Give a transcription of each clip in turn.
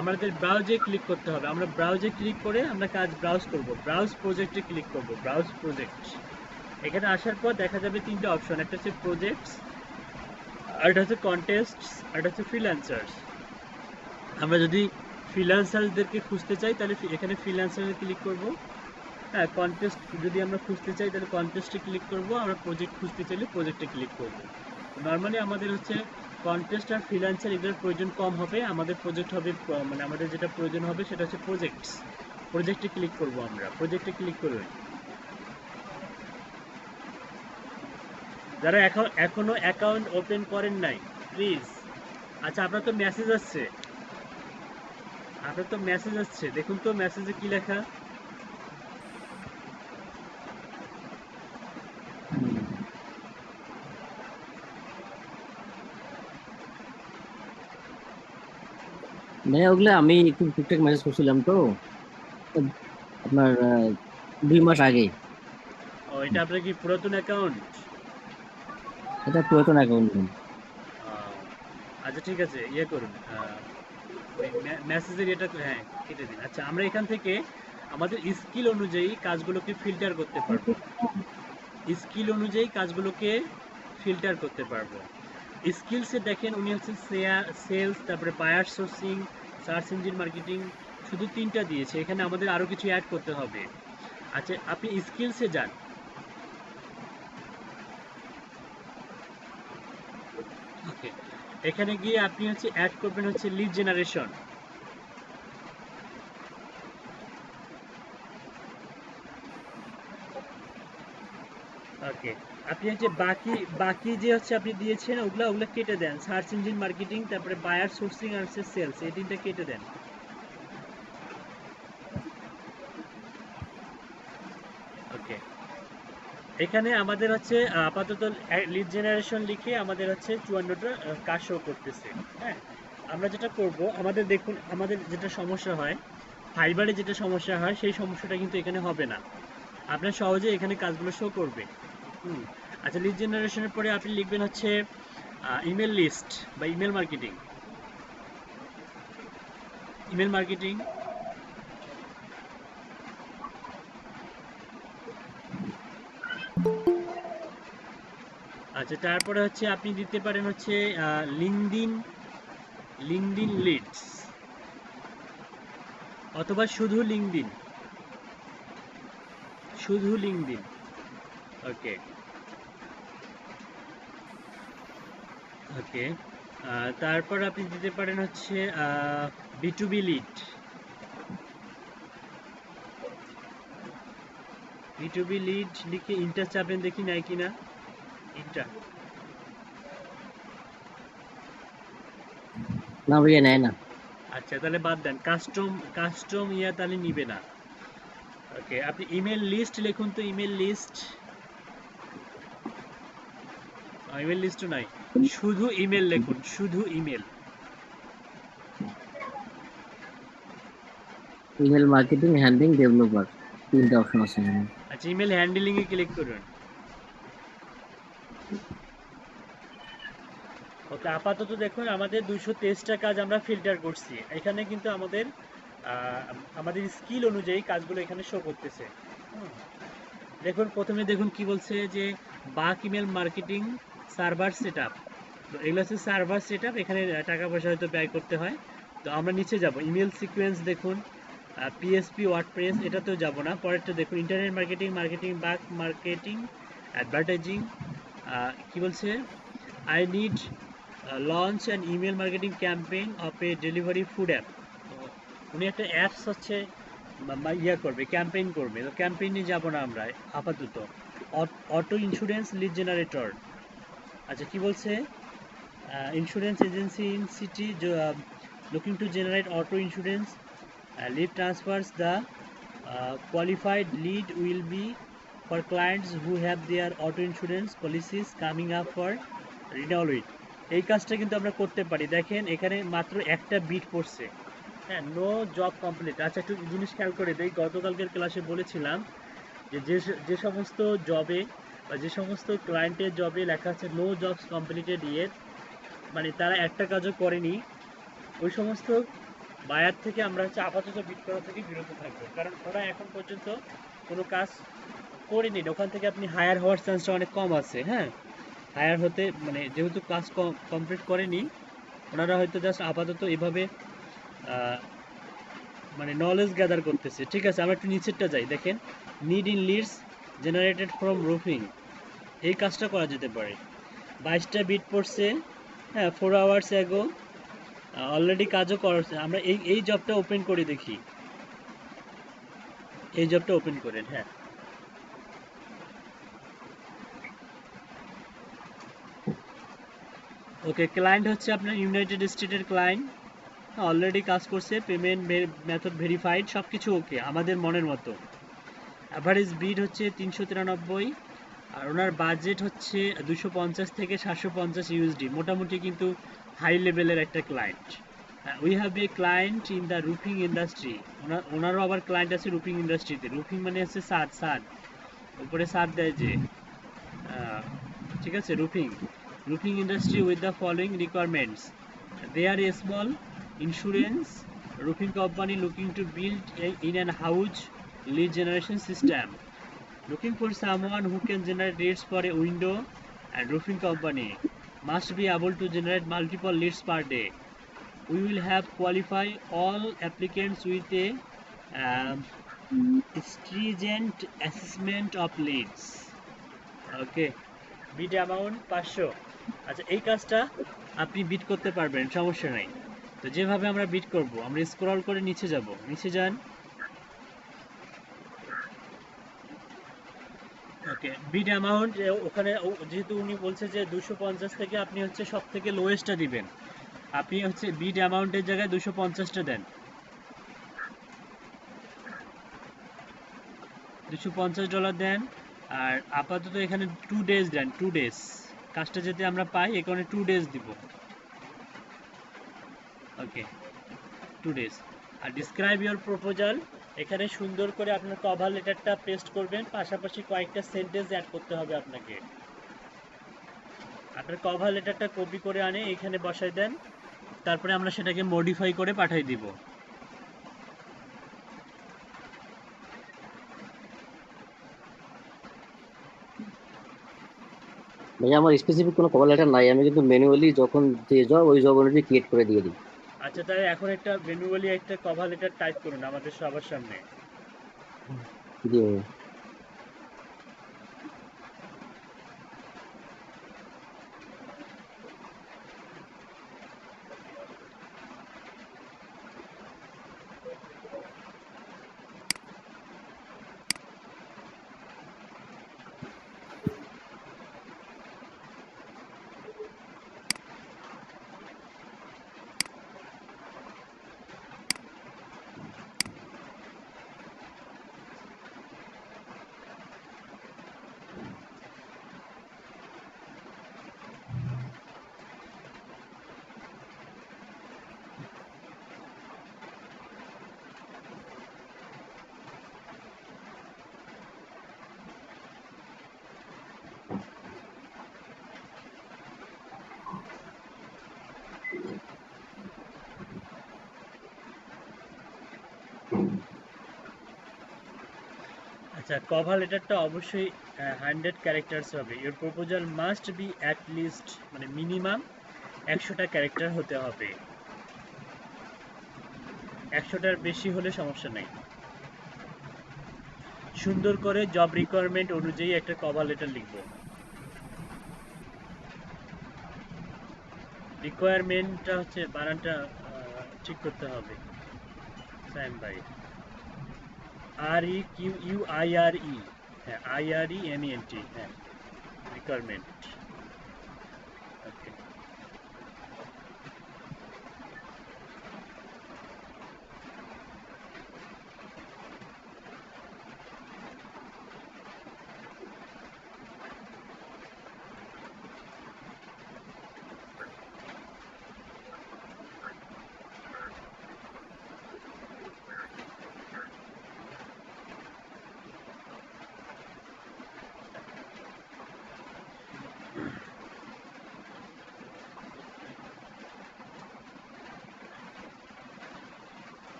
আমাদের ব্রাউজে ক্লিক করতে হবে। আমরা ব্রাউজে ক্লিক করে আমরা কাজ ব্রাউজ করব। ব্রাউজ প্রজেক্টে ক্লিক করব। ব্রাউজ প্রজেক্ট, এখানে আসার পর দেখা যাবে তিনটা অপশন, একটা হচ্ছে প্রজেক্টস, আর এটা হচ্ছে কন্টেস্টস, আর এটা হচ্ছে ফ্রিল্যান্সার্স। আমরা যদি ফ্রিল্যান্সারদেরকে খুঁজতে চাই তাহলে এখানে ফ্রিল্যান্সারে ক্লিক করব। হ্যাঁ, কন্টেস্ট যদি আমরা খুঁজতে চাই তাহলে কন্টেস্টে ক্লিক করব। আমরা প্রজেক্ট খুঁজতে চাইলে প্রজেক্টে ক্লিক করব। নর্মালি আমাদের হচ্ছে কন্টেস্ট আর ফ্রিল্যান্সার এগুলোর প্রয়োজন কম হবে। আমাদের প্রজেক্ট হবে, মানে আমাদের যেটা প্রয়োজন হবে সেটা হচ্ছে প্রজেক্টস। প্রজেক্টে ক্লিক করব। আমরা প্রজেক্টে ক্লিক করবেন যারা এখনো অ্যাকাউন্ট ওপেন করেন নাই, প্লিজ। আচ্ছা, আপনার তো মেসেজ আসছে, দেখুন তো মেসেজে কি লেখা। মানে ওগুলো আমি একটু টুকটাক মেসেজ করছিলাম তো, তো আপনার 2 মাস আগে। ও, এটা আপনার কি পুরাতন অ্যাকাউন্ট? এটা পুরাতন অ্যাকাউন্ট। আচ্ছা, ঠিক আছে, ইয়ে করুন, ওই মেসেজের এটা, হ্যাঁ, কেটে দিন। আচ্ছা, আমরা এখান থেকে আমাদের স্কিল অনুযায়ী কাজগুলোকে ফিল্টার করতে পারবো। স্কিলসে দেখেন, উনি হচ্ছে সেলস, তারপরে buyer sourcing, search engine marketing, শুধু তিনটা দিয়েছে। এখানে আমাদের আরও কিছু অ্যাড করতে হবে। আচ্ছা, আপনি স্কিলসে যান। ওকে, এখানে গিয়ে আপনি হচ্ছে অ্যাড করবেন হচ্ছে লিড জেনারেশন। ওকে, আপনি হচ্ছে বাকি বাকি যে হচ্ছে আপনি দিয়েছেন ওগুলা ওগুলা কেটে দেন। সার্চ ইঞ্জিন মার্কেটিং, তারপরে বায়ার সোর্সিং আর হচ্ছে সেলস, এই তিনটা কেটে দেন। ওকে, এখানে আমাদের হচ্ছে আপাতত লিড জেনারেশন লিখে আমাদের হচ্ছে 54টা কাজ শো করতেছে। হ্যাঁ, আমরা যেটা করব, আমাদের দেখুন, আমাদের যেটা সমস্যা হয়, ফাইবারে যেটা সমস্যা হয় সেই সমস্যাটা কিন্তু এখানে হবে না। আপনার সহজে এখানে কাজগুলো শো করবে। হুম। আচ্ছা, লিড জেনারেশনের পরে আপনি লিখবেন হচ্ছে ইমেল লিস্ট বা ইমেল মার্কেটিং। আচ্ছা, তারপরে হচ্ছে আপনি দিতে পারেন হচ্ছে লিঙ্কডিন লিঙ্কডিন লিডস, অথবা শুধু লিঙ্কডিন। ওকে, ওকে, তারপর আপনি দিতে পারেন হচ্ছে বি2বি লিড। বি2বি লিড লিখে ইন্টার চাপেন, দেখি নাই কিনা ইন্টার। না ভাইয়া, নেয় না। আচ্ছা, তাহলে বাদ দেন, কাস্টম ইয়া তাহলে নিবে না। ওকে, আপনি ইমেল লিস্ট লিখুন তো, ইমেল লিস্টও নাই, শুধু ইমেল লিখুন, শুধু email. Email marketing, handling, developer, 3টা অপশন আছে এখানে। আচ্ছা, ইমেল হ্যান্ডলিং এ ক্লিক করুন। ওকে, আপাতত দেখুন আমাদের 223টা কাজ আমরা ফিল্টার করছি। এখানে কিন্তু আমাদের স্কিল অনুযায়ী কাজগুলো এখানে শো করতেছে। হুম। দেখুন, প্রথমে দেখুন কি বলছে যে বাক email marketing server set up. তো এগুলো হচ্ছে সার্ভার সেট আপ, এখানে টাকা পয়সা হয়তো ব্যয় করতে হয়। তো আমরা নিচে যাব, ইমেল সিকোয়েন্স দেখুন, পিএসপি ওয়ার্ডপ্রেস, এটাতেও যাব না। পরেরটা দেখুন, ইন্টারনেট মার্কেটিং বাক মার্কেটিং, অ্যাডভার্টাইজিং, কি বলছে, I need launch and email marketing campaign of A delivery food app. উনি একটা অ্যাপস হচ্ছে ইয়া করবে, ক্যাম্পেইন করবে। তো ক্যাম্পেইনে যাব না আমরা আপাতত। Auto insurance lead generator. আচ্ছা, কি বলছে, insurance agency in city looking to generate auto insurance lead transfers. The qualified lead will be for clients who have their auto insurance policies coming up for renewal. এই কাজটা কিন্তু আমরা করতে পারি। দেখেন, এখানে মাত্র একটা বিট পড়ছে। হ্যাঁ, নো জব কমপ্লিট। আচ্ছা, একটু জিনিস খেয়াল করে দেই, গতকালকের ক্লাসে বলেছিলাম যে যে সমস্ত জবে বা যে সমস্ত ক্লায়েন্টের জবে লেখা আছে নো জবস কমপ্লিটেড ইয়েট, মানে তারা একটা কাজও করেনি, ওই সমস্ত বায়ার থেকে আমরা হচ্ছে আপাতত বিট করা থেকে বিরত থাকবো, কারণ ওরা এখন পর্যন্ত কোনো কাজ করেনি। ওখান থেকে আপনি হায়ার হওয়ার চান্সটা অনেক কম আছে। হ্যাঁ, হায়ার হতে মানে যেহেতু কাজ কমপ্লিট করেনি, ওনারা হয়তো জাস্ট আপাতত এভাবে মানে নলেজ গ্যাদার করতেছে। ঠিক আছে, আমরা একটু নিচেরটা যাই। দেখেন, need in leads generated from roofing, এই কাজটা করা যেতে পারে। 22টা বিট পড়ছে, হ্যাঁ, 4 আওয়ার্স এগো, অলরেডি কাজও করাচ্ছে। আমরা এই জবটা ওপেন করে দেখি, এই জবটা ওপেন করেন। হ্যাঁ, ওকে, ক্লায়েন্ট হচ্ছে আপনার ইউনাইটেড স্টেটের ক্লায়েন্ট, অলরেডি কাজ করছে, পেমেন্ট মেথড ভেরিফাইড, সব কিছু ওকে আমাদের মনের মতো। অ্যাভারেজ বিড হচ্ছে 393, আর ওনার বাজেট হচ্ছে 250 থেকে 750 ইউএসডি, মোটামুটি কিন্তু হাই লেভেলের একটা client. We have a client in the roofing industry, ওনারও আবার ক্লায়েন্ট আছে রুফিং ইন্ডাস্ট্রিতে। রুফিং মানে হচ্ছে ছাদ উপরে ছাদ দেয় যে, ঠিক আছে, roofing roofing industry with the following requirements. They are a small insurance roofing company looking to build in an house lead generation system, looking for someone who can generate leads for a window and roofing company, must be able to generate multiple leads per day. We will have qualify all applicants with a um, stringent assessment of leads. Okay, bid amount 500। আচ্ছা, এই কাজটা আপনি bit করতে পারবেন, সমস্যা নাই। তো যেভাবে আমরা বিট করব, আমরা স্ক্রল করে নিচে যাব, নিচে যান। ওকে, বিট অ্যামাউন্ট ওখানে যেহেতু উনি বলছে যে 250 থেকে আপনি হচ্ছে সব থেকে লোয়েস্টটা দিবেন, আপনি হচ্ছে বিট অ্যামাউন্টের জায়গায় 250টা দেন, 250 ডলার দেন। আর আপাতত এখানে 2 ডেজ দেন, 2 ডেজ, কাজটা যাতে আমরা পাই এই কারণে 2 ডেজ দিব। Okay, 2 days. আর ডিসক্রাইব ইওর প্রপোজাল, এখানে সুন্দর করে আপনার কভার লেটারটা পেস্ট করবেন, পাশাপাশি কয়েকটা সেন্টেন্স অ্যাড করতে হবে আপনাকে। আপনার কভার লেটারটা কপি করে আনে এখানে বসাই দেন, তারপরে আমরা সেটাকে মডিফাই করে পাঠিয়ে দিব। ভাইয়া আমার স্পেসিফিক কোনো কভার লেটার নাই, আমি কিন্তু ম্যানুয়ালি যখন যে জব ওই জব অনুযায়ী ক্রিয়েট করে দিয়ে দিই। আচ্ছা, তাহলে এখন একটা ম্যানুয়ালি একটা কভার লেটার টাইপ করুন আমাদের সবার সামনে। জি ভাইয়া। আচ্ছা, কভার লেটারটা অবশ্যই 100 ক্যারেক্টার্স হবে। Your proposal must be at least, মানে মিনিমাম 100টা ক্যারেক্টার হতে হবে, 100টার বেশি হলে সমস্যা নেই। সুন্দর করে জব রিকোয়ারমেন্ট অনুযায়ী একটা কভার লেটার লিখবো। রিকোয়ারমেন্টটা হচ্ছে বানানটা ঠিক করতে হবে। স্যাম ভাই, REQUIRE, হ্যাঁ, IREMENT, হ্যাঁ, রিকোয়ারমেন্ট। ওকে,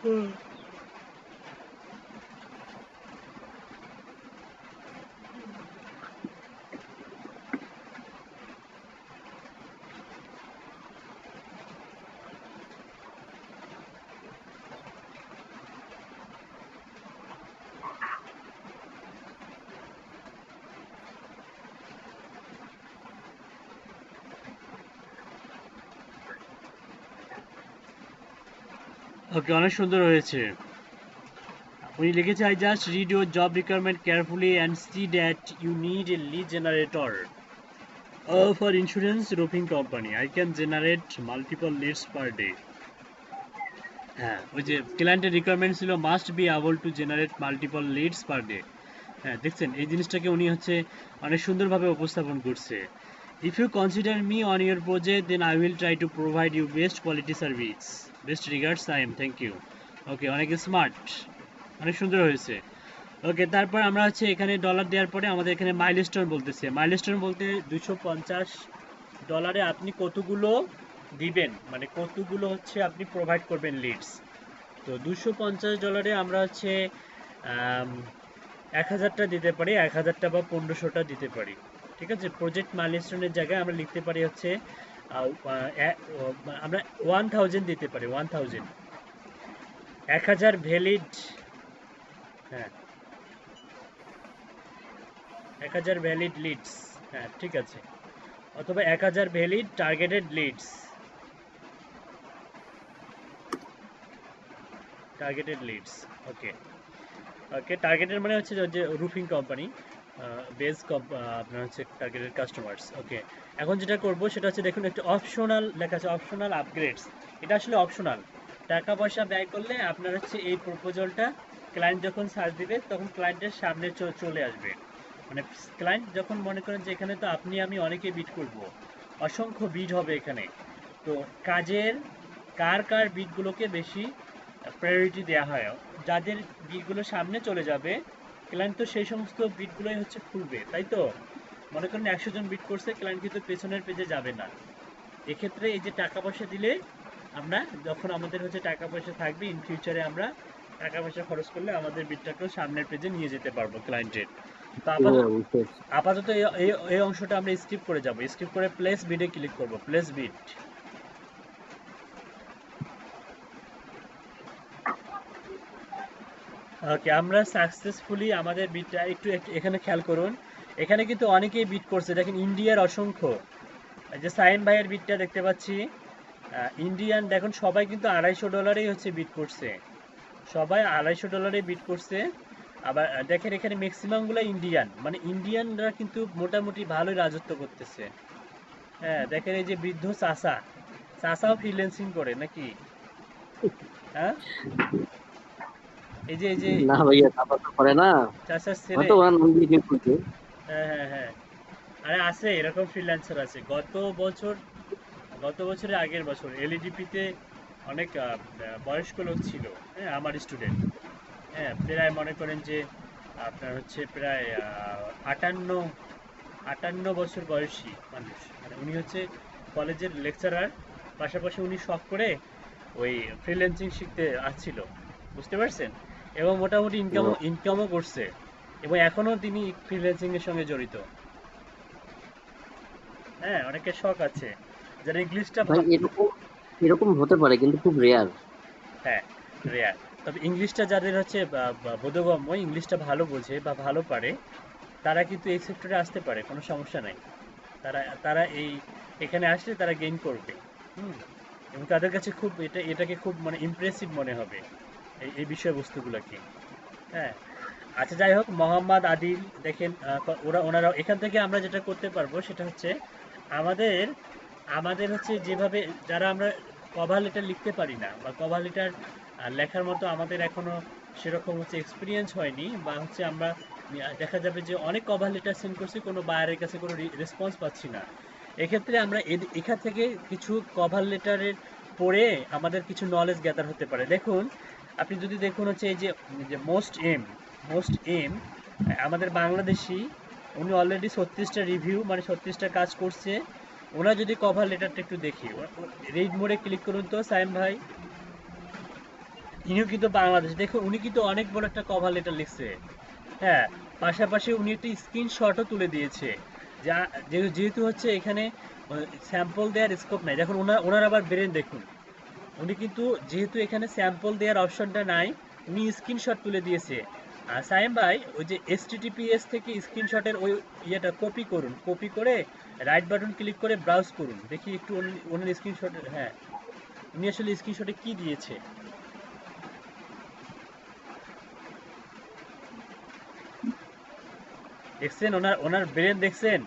হুম। ওকে, অনেক সুন্দর হয়েছে। উনি লিখেছে, I just read your job requirement carefully and see that you need a lead generator for insurance roofing company. I can generate multiple leads per day. হ্যাঁ, ওই যে ক্লায়েন্টের রিকোয়ারমেন্ট ছিল must be able to generate multiple leads per day. হ্যাঁ, দেখছেন এই জিনিসটাকে উনি হচ্ছে অনেক সুন্দরভাবে উপস্থাপন করছে। If you consider me on your project then I will try to provide you best quality service. Best regards I am, thank you. Okay, অনেক স্মার্ট, অনেক সুন্দর হয়েছে। ওকে, তারপর আমরা হচ্ছে এখানে ডলার দেওয়ার পরে আমাদের এখানে মাইলস্টোন বলতেছে। মাইলস্টোন বলতে $250 আপনি কতগুলো দিবেন, মানে কতগুলো হচ্ছে আপনি প্রোভাইড করবেন লিডস। তো $250 আমরা হচ্ছে 1000টা দিতে পারি, 1000টা বা 1500টা দিতে পারি। ঠিক আছে, প্রজেক্ট মাইলস্টোনের জায়গায় আমরা লিখতে পারি হচ্ছে আমরা 1000 দিতে পারি, 1000 1000 ভ্যালিড। হ্যাঁ, 1000 ভ্যালিড লিডস। হ্যাঁ, ঠিক আছে, অথবা 1000 valid targeted leads. Targeted leads, okay. Okay, targeted মানে হচ্ছে যে রুফিং কোম্পানি বেস আপনার হচ্ছে টার্গেটেড কাস্টমার্স। ওকে, এখন যেটা করব সেটা হচ্ছে দেখুন একটা অপশনাল লেখা আছে, অপশনাল আপগ্রেডস। এটা আসলে অপশনাল, টাকা পয়সা ব্যয় করলে আপনার হচ্ছে এই প্রপোজালটা ক্লায়েন্ট যখন সার্চ দিবে তখন ক্লায়েন্টের সামনে চলে আসবে। মানে ক্লায়েন্ট যখন মনে করেন যে এখানে তো আপনি আমি অনেকে বিট করব, অসংখ্য বিট হবে এখানে, তো কাজের কার বিটগুলোকে বেশি প্রায়োরিটি দেওয়া হয়, যাদের বিটগুলো সামনে চলে যাবে ক্লায়েন্ট তো সেই সমস্ত বিটগুলোই হচ্ছে খুলবে, তাই তো? মনে করেন 100 জন বিট করছে, ক্লায়েন্ট কিন্তু পেছনের পেজে যাবে না। এক্ষেত্রে এই যে টাকা পয়সা দিলে আমরা যখন আমাদের হচ্ছে টাকা পয়সা থাকবে ইন ফিউচারে আমরা টাকা পয়সা খরচ করলে আমাদের বিটটাকেও সামনের পেজে নিয়ে যেতে পারবো ক্লায়েন্টের। তো আপাতত এই অংশটা আমরা স্কিপ করে যাব, স্কিপ করে প্লেস বিডে ক্লিক করব, প্লেস বিড। ওকে, আমরা সাকসেসফুলি আমাদের বিটটা একটু এখানে খেয়াল করুন, এখানে কিন্তু অনেকেই বিট করছে, দেখেন ইন্ডিয়ার অসংখ্য। এই যে সাইম ভাইয়ের বিটটা দেখতে পাচ্ছি, ইন্ডিয়ান দেখুন সবাই কিন্তু $250 হচ্ছে বিট করছে, সবাই $250 বিট করছে। আবার দেখেন এখানে ম্যাক্সিমামগুলো ইন্ডিয়ান, মানে ইন্ডিয়ানরা কিন্তু মোটামুটি ভালোই রাজত্ব করতেছে। হ্যাঁ, দেখেন এই যে বৃদ্ধ চাষাও ফ্রিল্যান্সিং করে নাকি? হ্যাঁ, এই যে না ভাইয়া, চাপা তো করে না, চাষার ছেলে। হয়তো ওরা নাম দিয়ে বিয়ে করছে। হ্যাঁ হ্যাঁ হ্যাঁ, আরে আছে এরকম ফ্রিল্যান্সার আছে। গত বছরের আগের বছর এলইডিপিতে অনেক বয়স্ক লোক ছিল, হ্যাঁ, আমার স্টুডেন্ট। হ্যাঁ, প্রায় মনে করেন যে আপনার হচ্ছে প্রায় 58 বছর বয়সী মানুষ, মানে উনি হচ্ছে কলেজের লেকচারার, পাশাপাশি উনি শখ করে ওই ফ্রিল্যান্সিং শিখতে আসছিল, বুঝতে পারছেন? এবং মোটামুটি ইনকামও করছে, এবং এখনও তিনি ফ্রিল্যান্সিং এর সঙ্গে জড়িত। হ্যাঁ, অনেকের শখ আছে যারা ইংলিশটা ভাই এরকম এরকম হতে পারে, কিন্তু খুব রেয়ার। হ্যাঁ, রেয়ার। তবে ইংলিশটা যাদের হচ্ছে বোধগম্য, ইংলিশটা ভালো বোঝে বা ভালো পারে, তারা কিন্তু এই সেক্টরে আসতে পারে, কোনো সমস্যা নাই। তারা তারা এখানে আসলে তারা গেইন করবে। হুম, এবং তাদের কাছে খুব এটাকে খুব মানে ইমপ্রেসিভ মনে হবে এই বিষয়বস্তুগুলোকে। হ্যাঁ, আচ্ছা, যাই হোক, মোহাম্মদ আদিল দেখেন, ওনারা এখান থেকে আমরা যেটা করতে পারবো সেটা হচ্ছে আমাদের আমাদের হচ্ছে যেভাবে যারা আমরা কভার লেটার লিখতে পারি না, বা কভার লেটার লেখার মতো আমাদের এখনো সেরকম হচ্ছে এক্সপিরিয়েন্স হয়নি, বা হচ্ছে আমরা দেখা যাবে যে অনেক কভার লেটার সেন্ড করছি, কোনো বায়ারের কাছে কোনো রেসপন্স পাচ্ছি না। এক্ষেত্রে আমরা এখান থেকে কিছু কভার লেটারের পড়ে আমাদের কিছু নলেজ গ্যাদার হতে পারে। দেখুন, আপনি যদি দেখুন হচ্ছে এই যে মোস্ট এম আমাদের বাংলাদেশি, উনি অলরেডি 36টা রিভিউ মানে 36টা কাজ করছে। ওনার যদি কভার লেটারটা একটু দেখি, রিড মোডে ক্লিক করুন তো সাইম ভাই। ইনিও কিন্তু বাংলাদেশ, দেখুন উনি কিন্তু অনেক বড় একটা কভার লেটার লিখছে। হ্যাঁ, পাশাপাশি উনি একটি স্ক্রিনশটও তুলে দিয়েছে, যা যেহেতু হচ্ছে এখানে স্যাম্পল দেওয়ার স্কোপ নাই। দেখুন ওনার আবার ব্রেন দেখুন, উনি কিন্তু যেহেতু এখানে স্যাম্পল দেওয়ার অপশনটা নাই, উনি স্ক্রিনশট তুলে দিয়েছে। আর সায়েম ভাই ওই যে HTTPS থেকে স্ক্রিনশটের ওই ইয়েটা কপি করুন, কপি করে রাইট বাটন ক্লিক করে ব্রাউজ করুন, দেখি একটু ওনার স্ক্রিনশট। হ্যাঁ, উনি আসলে স্ক্রিনশটে কি দিয়েছে দেখছেন? ওনার ওনার ব্রেন দেখছেন?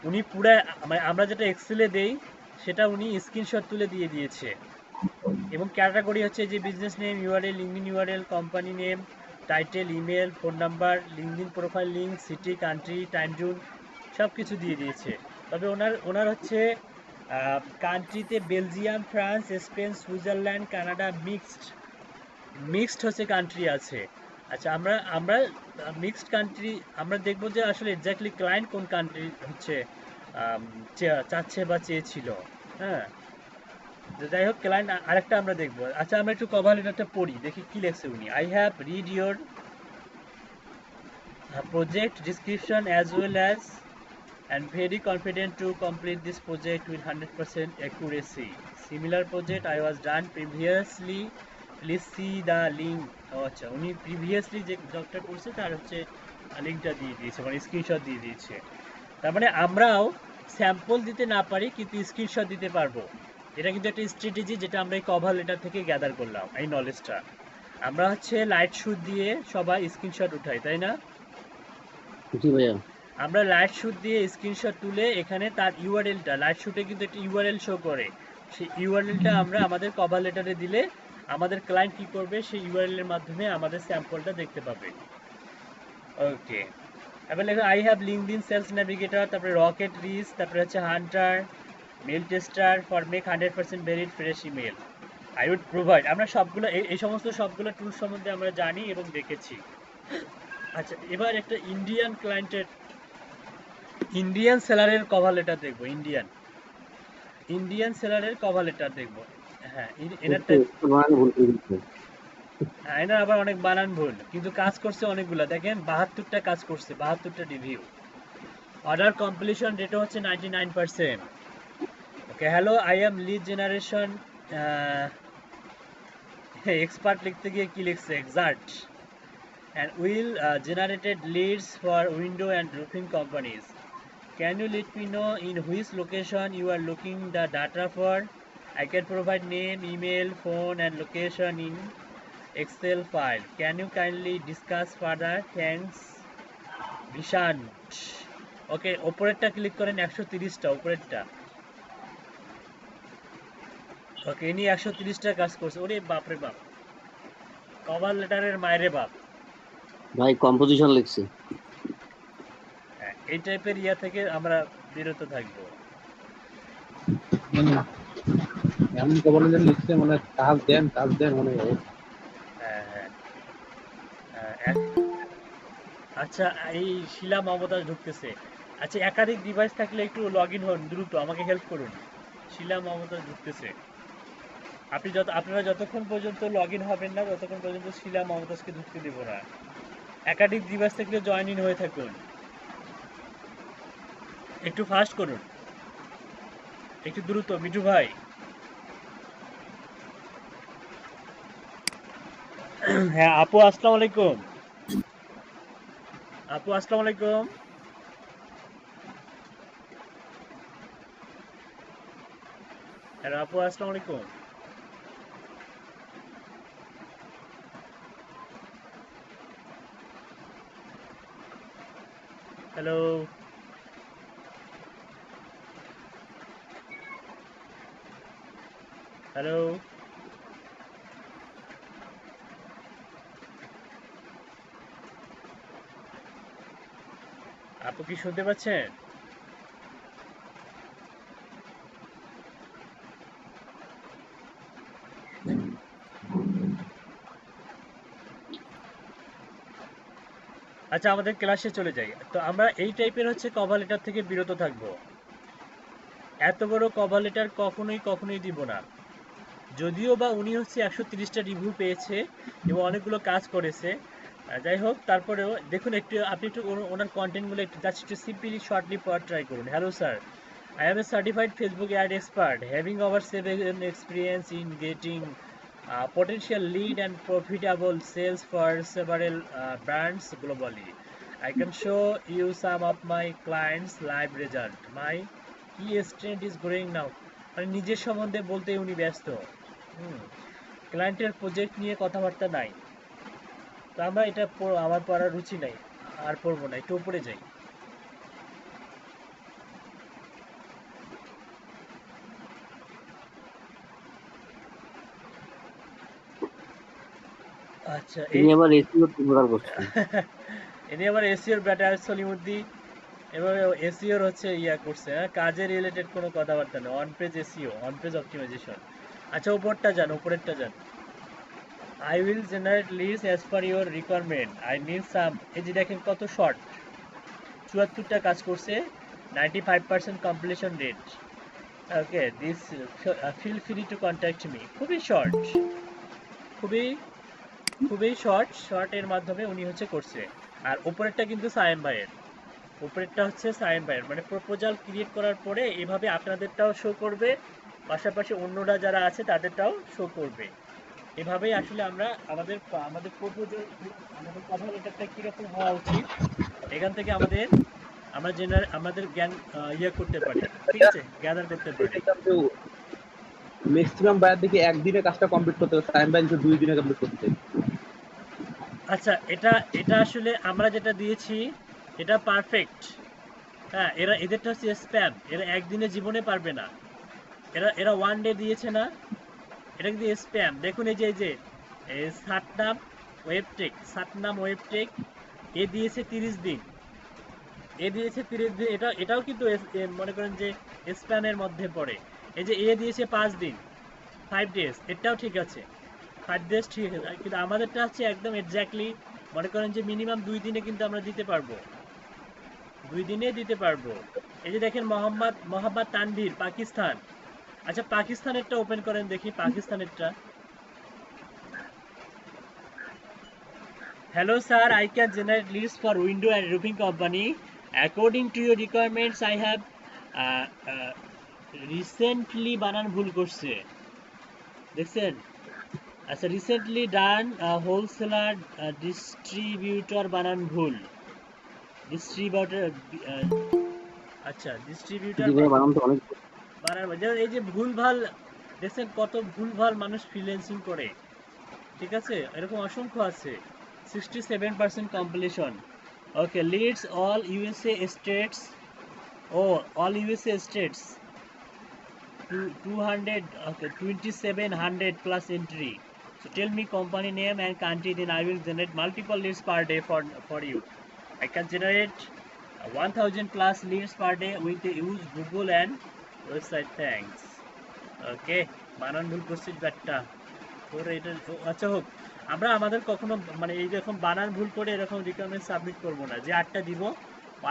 উনি পুরা মানে আমরা যেটা এক্সেলে দেই সেটা উনি স্ক্রিনশট তুলে দিয়ে দিয়েছে। এবং ক্যাটাগরি হচ্ছে যে business name, URL, LinkedIn URL, company name, title, email, phone number, LinkedIn profile link, city, country, time zone সব কিছু দিয়ে দিয়েছে। তবে ওনার ওনার হচ্ছে কান্ট্রিতে Belgium, France, Spain, Switzerland, Canada mixed mixed হচ্ছে কান্ট্রি আছে। আচ্ছা, আমরা আমরা মিক্সড কান্ট্রি আমরা দেখবো যে আসলে এক্স্যাক্টলি ক্লায়েন্ট কোন কান্ট্রি হচ্ছে চাচ্ছে বা চেয়েছিল। হ্যাঁ, তো যাই হোক, ক্লায়েন্ট আরেকটা আমরা দেখবো। আচ্ছা, আমরা একটু কভার লেটারটা পড়ি, দেখি কি লেখছে উনি। I have read your project description as well as and very confident to complete this project with 100% accuracy. Similar project I was done previously. Please see the link. আচ্ছা, উনি প্রিভিয়াসলি যে জবটা করছে তার হচ্ছে লিঙ্কটা দিয়ে দিয়েছে, মানে স্ক্রিনশট দিয়ে দিয়েছে। তার মানে আমরাও স্যাম্পল দিতে না পারি কিন্তু স্ক্রিনশট দিতে পারবো। এটা কিন্তু একটা স্ট্র্যাটেজি যেটা আমরা এই কভার লেটার থেকে গ্যাদার করলাম, এই নলেজটা। আমরা হচ্ছে লাইট শুট দিয়ে সবাই স্ক্রিনশট উঠাই, তাই না? জি ভাইয়া। আমরা লাইট শুট দিয়ে স্ক্রিনশট তুলে এখানে তার ইউআরএলটা, লাইট শুটে কিন্তু একটা ইউআরএল শো করে, সেই ইউআরএলটা আমরা আমাদের কভার লেটারে দিলে আমাদের ক্লায়েন্ট কি করবে, সেই ইউআরএল এর মাধ্যমে আমাদের স্যাম্পলটা দেখতে পাবে। ওকে, এবার লেখো I have LinkedIn Sales Navigator, তারপরে রকেট রিচ, তারপরে হচ্ছে Hunter, Mail Tester for make 100% verified fresh email. I would provide, আমরা সবগুলো এই সমস্ত সবগুলো টুল সম্বন্ধে আমরা জানি এবং দেখেছি। আচ্ছা, এবার একটা ইন্ডিয়ান ক্লায়েন্টের ইন্ডিয়ান সেলারের কভার লেটার দেখবো। ইন্ডিয়ান ইন্ডিয়ান সেলারের কভার লেটার দেখবো। হ্যাঁ, এনারটা বানান ভুল করে দিচ্ছে। এনার আবার অনেক বানান ভুল, কিন্তু কাজ করছে অনেকগুলা। দেখেন 72টা কাজ করছে, 72টা রিভিউ। অর্ডার কমপ্লিশন রেটও হচ্ছে 99%। Okay, hello, I am lead generation expert, লিখতে গিয়ে কি লিখছে exact, and will generated leads for window and roofing companies. Can you let me know in which location you are looking the data for? I can provide name, email, phone and location in Excel file. Can you kindly discuss further? Thanks, Vishant. Okay, ওপরেরটা click করেন, 130টা উপরেরটা। ওকে, ইনি 130টা কাজ করছে। ওরে বাপরে বাপ, cover লেটারের মায়েরে বাপ। ভাই কম্পোজিশন লিখছে। হ্যাঁ, এই টাইপের ইয়া থেকে আমরা বিরত থাকবো। মানে এমন কবলে যেন লিখছে মানে কাজ দেন মানে হ্যাঁ, হ্যাঁ, হ্যাঁ, আচ্ছা, এই শিলা মমতাজ ঢুকতেছে। আচ্ছা, একাধিক ডিভাইস থাকলে একটু লগ ইন হন দ্রুত, আমাকে হেল্প করুন। শিলা মমতাজ ঢুকতেছে। আপনারা যতক্ষণ পর্যন্ত লগ ইন হবেন না ততক্ষণ পর্যন্ত শিলা মমতাজকে ঢুকতে দেব না। একাধিক ডিভাইস থাকলে জয়েন ইন হয়ে থাকুন, একটু ফাস্ট করুন, একটু দ্রুত মিঠু ভাই। হ্যাঁ আপু, আসসালামু আলাইকুম। আপু, আসসালামু আলাইকুম। হ্যালো আপু, আসসালামু আলাইকুম। হ্যালো, হ্যালো আপু, কি শুনতে পাচ্ছেন? আচ্ছা, আমাদের ক্লাসে চলে যাই। তো আমরা এই টাইপের হচ্ছে কভার লেটার থেকে বিরত থাকবো। এত বড় কভার লেটার কখনোই কখনোই দিব না। যদিও বা উনি হচ্ছে 130টা রিভিউ পেয়েছে এবং অনেকগুলো কাজ করেছে। যাই হোক, তারপরেও দেখুন একটু আপনি একটু ওনার কন্টেন্টগুলো একটু জাস্ট একটু সিম্পলি শর্টলি পড়ার ট্রাই করুন। Hello sir, I am a certified Facebook ad expert, having over 7 experience in getting potential lead and profitable sales for several brands globally. I can show you some of my clients' live result. My key strength is growing now. মানে নিজের সম্বন্ধে বলতে উনি ব্যস্ত। ক্লায়েন্টের project নিয়ে কথাবার্তা নাই। তো আমরা এটা আমার পড়ার রুচি নাই, আর পড়বো না, একটু উপরে যাই। আচ্ছা, তিনি আবার এসিও টিমোরাল করছেন। ইনি আবার এসিওর ব্যাটার সলিমুদ্দি, এবার এসিওর হচ্ছে ইয়া করছে, হ্যাঁ, কাজে রিলেটেড কোনো কথাবার্তা নেই। On page SEO, on page optimisation. আচ্ছা, উপরেরটা যান, উপরেরটা যান। I will generate list as per your requirement, I need some. এই যে দেখেন কত শর্ট, 74টা কাজ করছে, 95% completion rate. Okay, this feel free to contact me. খুবই শর্ট, খুবই খুবই শর্টের মাধ্যমে উনি হচ্ছে করছে। আর উপরেরটা কিন্তু সায়েম ভাইয়ের, উপরেরটা হচ্ছে সায়েম ভাইয়ের, মানে প্রপোজাল ক্রিয়েট করার পরে এভাবে আপনাদেরটাও শো করবে, পাশাপাশি অন্যরা যারা আছে তাদেরটাও শো করবে। এভাবেই আসলে আমরা আমাদের আমাদের প্রপোজাল, আমাদের কভার লেটারটা কীরকম হওয়া উচিত, এখান থেকে আমরা আমাদের জ্ঞান ইয়ে করতে পারি, ঠিক আছে, গ্যাদার করতে পারি। ম্যাক্সিমাম বায়ার দেখি একদিনে কাজটা কমপ্লিট করতে হবে, টাইম বাইন 2 দিনে কমপ্লিট করতে। আচ্ছা, এটা আসলে আমরা যেটা দিয়েছি এটা পারফেক্ট। হ্যাঁ, এদেরটা হচ্ছে স্প্যাম, এরা একদিনে জীবনে পারবে না। এরা ওয়ান ডে দিয়েছে না, এটা কিন্তু স্প্যাম। দেখুন এই যে সাতনাম ওয়েবটেক এ দিয়েছে 30 দিন, এটাও কিন্তু মনে করেন যে স্প্যামের মধ্যে পড়ে। এই যে এ দিয়েছে 5 দিন, 5 ডেজ, এটাও ঠিক আছে, 5 ডেজ ঠিক আছে, কিন্তু আমাদেরটা হচ্ছে একদম এক্স্যাক্টলি মনে করেন যে মিনিমাম 2 দিনে কিন্তু আমরা দিতে পারবো, 2 দিনে দিতে পারবো। এই যে দেখেন মোহাম্মদ তানভীর, পাকিস্তান। আচ্ছা, পাকিস্তানেরটা ওপেন করেন দেখি, পাকিস্তানেরটা। Hello sir, I can generate leads for window and roofing company. According to your requirements, I have recently বানান ভুল করছে, দেখছেন? আচ্ছা, রিসেন্টলি ডান হোলসেলার ডিস্ট্রিবিউটর বানান ভুল, ডিস্ট্রিবিউটর, আচ্ছা ডিস্ট্রিবিউটর বানান তো অনেক। বানান, এই যে ভুলভাল দেখছেন, কত ভুলভাল মানুষ ফ্রিল্যান্সিং করে, ঠিক আছে, এরকম অসংখ্য আছে। 67% completion. Okay, leads all USA states. Oh, all USA states. 200. Okay, 2700 plus entry. So tell me company name and country. Then I will generate multiple leads per day for you. I can generate 1000 plus leads per day with the use Google and website. Thanks. Okay, বানান ভুল করছিস ব্যাটটা তোর এটা। আচ্ছা হোক, আমরা আমাদের কখনো মানে এই রকম বানান ভুল করে এরকম রিকোয়ারমেন্ট সাবমিট করব না। যে 8টা দিব,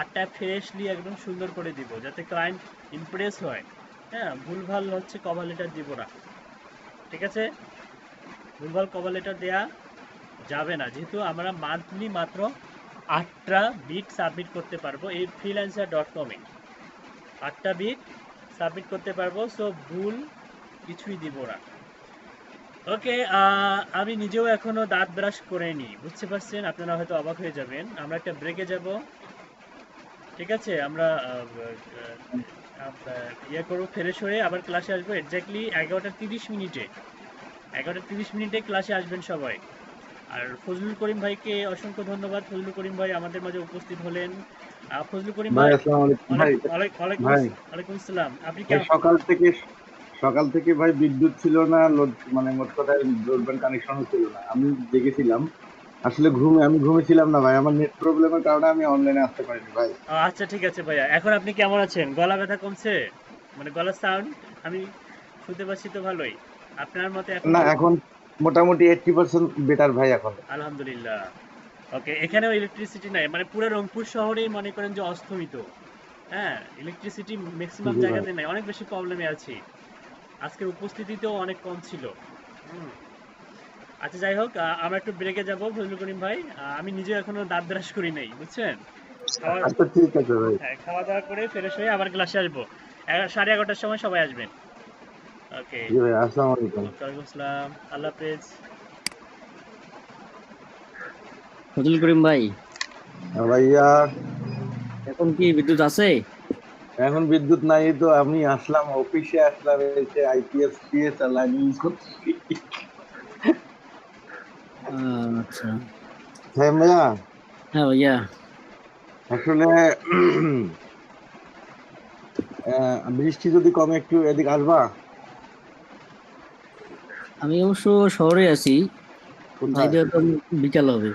8টা ফ্রেশলি একদম সুন্দর করে দিব, যাতে ক্লায়েন্ট ইমপ্রেস হয়। হ্যাঁ, ভুলভাল হচ্ছে কভার লেটার দিব না, ঠিক আছে, ভুলভাল কভার লেটার দেওয়া যাবে না, যেহেতু আমরা মান্থলি মাত্র 8টা বিট সাবমিট করতে পারবো এই freelancer.com-এ, 8টা বিট সাবমিট করতে পারবো। সো ভুল কিছুই দিব না। ওকে, আমি নিজেও এখনো দাঁত ব্রাশ করিনি, বুঝতে পারছেন, আপনারা হয়তো অবাক হয়ে যাবেন। আমরা একটা ব্রেকে যাব, ঠিক আছে, আমরা ইয়ে করবো, ফ্রেশ হয়ে আবার ক্লাসে আসবো এক্স্যাক্টলি 11টা 30 মিনিটে। 11টা 30 মিনিটে ক্লাসে আসবেন সবাই। আর ফজলুল করিম ভাইকে অসংখ্য ধন্যবাদ, ফজলুল করিম ভাই আমাদের মাঝে উপস্থিত হলেন। ফজলুল করিম ভাই, ওয়ালাইকুম আসসালাম। আপনি কেমন? সকাল থেকে ভাই বিদ্যুৎ ছিল না, মানে মোট কথায় ব্রডব্যান্ড কানেকশনও ছিল না, আমি জেগেছিলাম। আসলে আমি ঘুমেছিলাম না ভাই, আমার নেট প্রবলেমের কারণে আমি অনলাইনে আসতে পারিনি ভাই। আচ্ছা ঠিক আছে ভাইয়া, এখন আপনি কেমন আছেন? গলা ব্যথা কমছে? মানে গলার সাউন্ড আমি শুনতে পাচ্ছি তো ভালোই। আপনার মতে এখন? না, এখন মোটামুটি 80% বেটার ভাই এখন। আলহামদুলিল্লাহ। ওকে, এখানেও ইলেকট্রিসিটি নাই, মানে পুরো রংপুর শহরেই মনে করেন যে অস্তমিত। হ্যাঁ, ইলেকট্রিসিটি ম্যাক্সিমাম জায়গাতে নাই, অনেক বেশি প্রবলেমে আছি। আজকের উপস্থিতিতেও অনেক কম ছিল। হুম। আচ্ছা যাই হোক, আমরা একটু ব্রেকে যাব ফজলুল করিম ভাই। আমি নিজে এখনো দাঁত ব্রাশ করি নাই, বুঝছেন? খাওয়া আচ্ছা ঠিক আছে ভাই। হ্যাঁ, খাওয়া দাওয়া করে ফ্রেশ হয়ে আবার ক্লাসে আসবো। 11:30টার সময় সবাই আসবেন। ওকে। জি ভাই, আসসালামু আলাইকুম। ওয়ালাইকুম আসসালাম। আল্লাহ হাফেজ। ফজল করিম ভাই, ভাইয়া, এখন কি বিদ্যুৎ আছে? এখন বিদ্যুৎ নাই, তো আমি আসলাম অফিসে, আসলাম এসে আইপিএস পিএস আর লাইন ইউজ করছি। আচ্ছা। হ্যাঁ ভাইয়া, হ্যাঁ ভাইয়া, আসলে বৃষ্টি যদি কমে একটু এদিকে আসবা। আমি অবশ্য শহরে আছি, কোথায়? যাইতে হয়তো বিকাল হবে।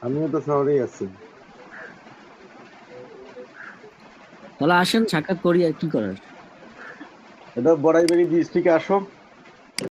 আমিও তো শহরেই আছি। তাহলে আসেন সাক্ষাৎ করি, আর কি করার। এটা বড়াইবাড়ি ডিস্ট্রিক্টে আসো।